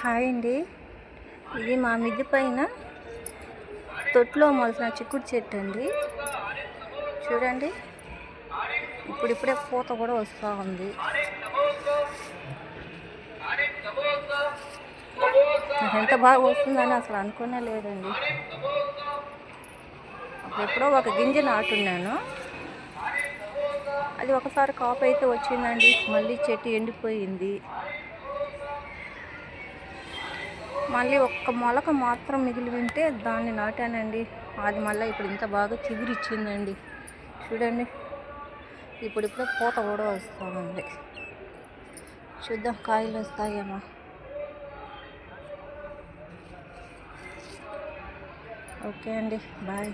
Hi అండి. ఇది మా మిద్దె పైన తొట్లో మొలిసిన చిక్కుడు చెట్టు అండి. చూడండి, ఇప్పుడిప్పుడే పూత కూడా వస్తూ ఉంది. నాకు ఎంత బాగా వస్తుందని అసలు అనుకునే లేదండి. ఎప్పుడో ఒక గింజ నాటున్నాను, అది ఒకసారి కాపు అయితే వచ్చిందండి. మళ్ళీ చెట్టు ఎండిపోయింది. మళ్ళీ ఒక్క మొలక మాత్రం మిగిలి ఉంటే దాన్ని నాటానండి. అది మళ్ళీ ఇప్పుడు ఇంత బాగా చిగురిచ్చిందండి. చూడండి, ఇప్పుడిప్పుడే పూత కూడా వస్తుంది. చూద్దాం కాయలు వస్తాయేమో. ఓకే అండి, బాయ్.